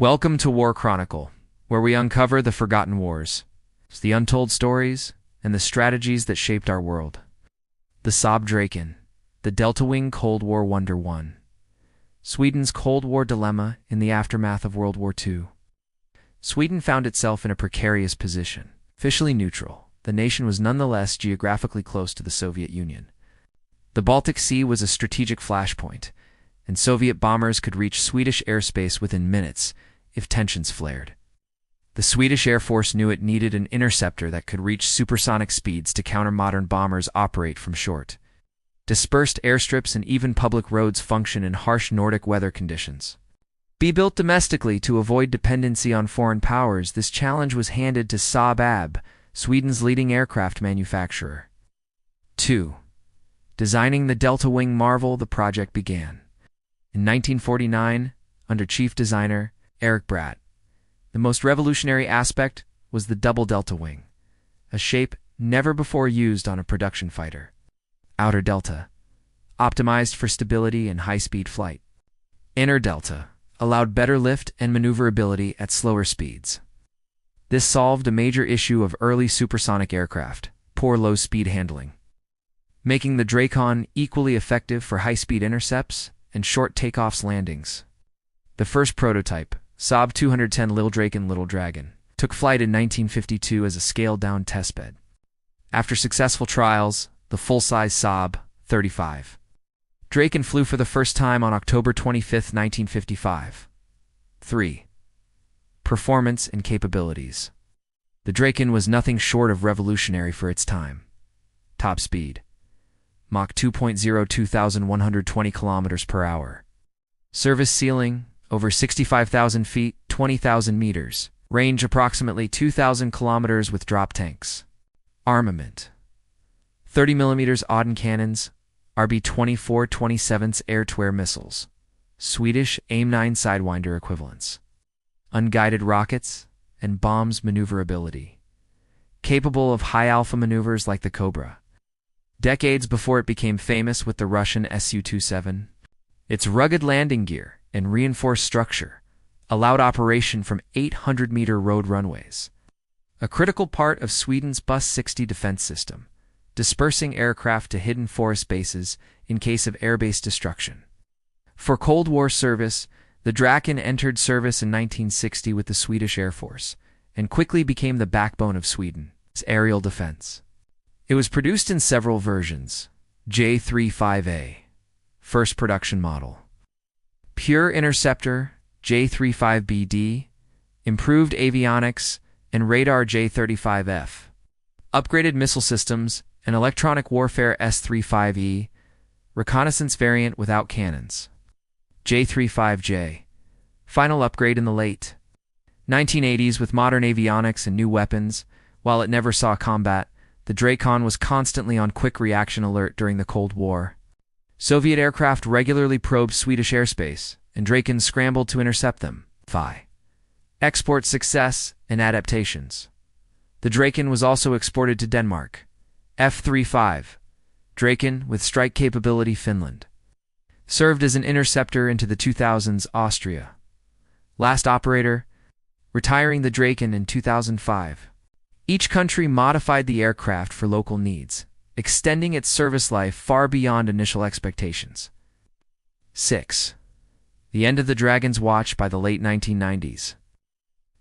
Welcome to WarChronicle, where we uncover the forgotten wars, the untold stories, and the strategies that shaped our world. The Saab Draken, the Delta-Wing Cold War Wonder 1. Sweden's Cold War dilemma in the aftermath of World War II. Sweden found itself in a precarious position. Officially neutral, the nation was nonetheless geographically close to the Soviet Union. The Baltic Sea was a strategic flashpoint, and Soviet bombers could reach Swedish airspace within minutes if tensions flared. The Swedish Air Force knew it needed an interceptor that could reach supersonic speeds to counter modern bombers operate from short. Dispersed airstrips and even public roads function in harsh Nordic weather conditions. Be built domestically to avoid dependency on foreign powers, this challenge was handed to Saab, Sweden's leading aircraft manufacturer. 2. Designing the Delta-Wing marvel, the project began. In 1949, under chief designer Eric Bratt, the most revolutionary aspect was the double Delta-Wing, a shape never before used on a production fighter. Outer delta, optimized for stability and high-speed flight. Inner delta allowed better lift and maneuverability at slower speeds. This solved a major issue of early supersonic aircraft, poor low-speed handling, making the Draken equally effective for high-speed intercepts and short takeoffs landings. The first prototype, Saab 210 Little Dragon, took flight in 1952 as a scaled-down testbed. After successful trials, the full-size Saab 35 Draken flew for the first time on October 25, 1955. 3. Performance and capabilities. The Draken was nothing short of revolutionary for its time. Top speed, Mach 2.0, 2,120 km per hour. Service ceiling, over 65,000 feet, 20,000 meters. Range approximately 2,000 kilometers with drop tanks. Armament: 30mm Odin cannons, RB-24 27 air-to-air missiles, Swedish AIM-9 Sidewinder equivalents, unguided rockets, and bombs maneuverability, capable of high-alpha maneuvers like the Cobra. Decades before it became famous with the Russian Su-27, its rugged landing gear and reinforced structure allowed operation from 800-meter road runways, a critical part of Sweden's Bus-60 defense system, dispersing aircraft to hidden forest bases in case of airbase destruction. For Cold War service, the Draken entered service in 1960 with the Swedish Air Force and quickly became the backbone of Sweden's aerial defense. It was produced in several versions. J-35A, first production model. Pure Interceptor, J-35BD, improved avionics, and radar J-35F. Upgraded missile systems and electronic warfare S-35E, reconnaissance variant without cannons. J-35J, final upgrade in the late 1980s with modern avionics and new weapons. While it never saw combat, the Draken was constantly on quick reaction alert during the Cold War. Soviet aircraft regularly probed Swedish airspace, and Draken scrambled to intercept them. 5. Export success and adaptations. The Draken was also exported to Denmark. F-35 Draken with strike capability, Finland. Served as an interceptor into the 2000s, Austria. Last operator, retiring the Draken in 2005. Each country modified the aircraft for local needs, extending its service life far beyond initial expectations. 6. The end of the Dragon's watch by the late 1990s.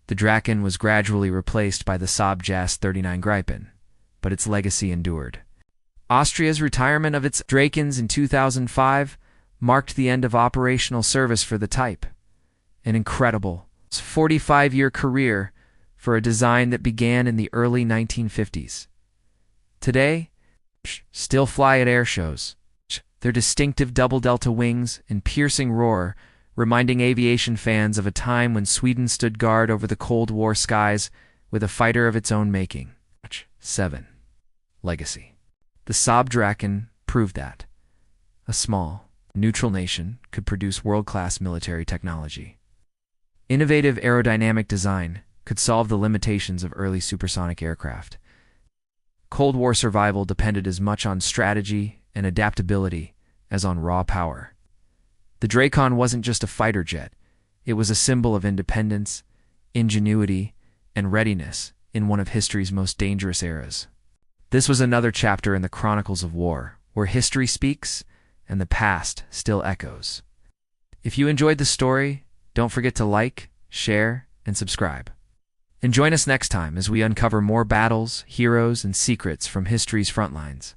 The Draken was gradually replaced by the Saab JAS-39 Gripen, but its legacy endured. Austria's retirement of its Drakens in 2005 marked the end of operational service for the type. An incredible 45-year career for a design that began in the early 1950s. Today, still fly at air shows, their distinctive double delta wings and piercing roar reminding aviation fans of a time when Sweden stood guard over the Cold War skies with a fighter of its own making. 7. Legacy. The Saab Draken proved that a small, neutral nation could produce world-class military technology. Innovative aerodynamic design could solve the limitations of early supersonic aircraft. Cold War survival depended as much on strategy and adaptability as on raw power. The Draken wasn't just a fighter jet, It was a symbol of independence, ingenuity, and readiness in one of history's most dangerous eras. This was another chapter in the Chronicles of War, where history speaks and the past still echoes. If you enjoyed the story, don't forget to like, share, and subscribe. And join us next time as we uncover more battles, heroes, and secrets from history's front lines.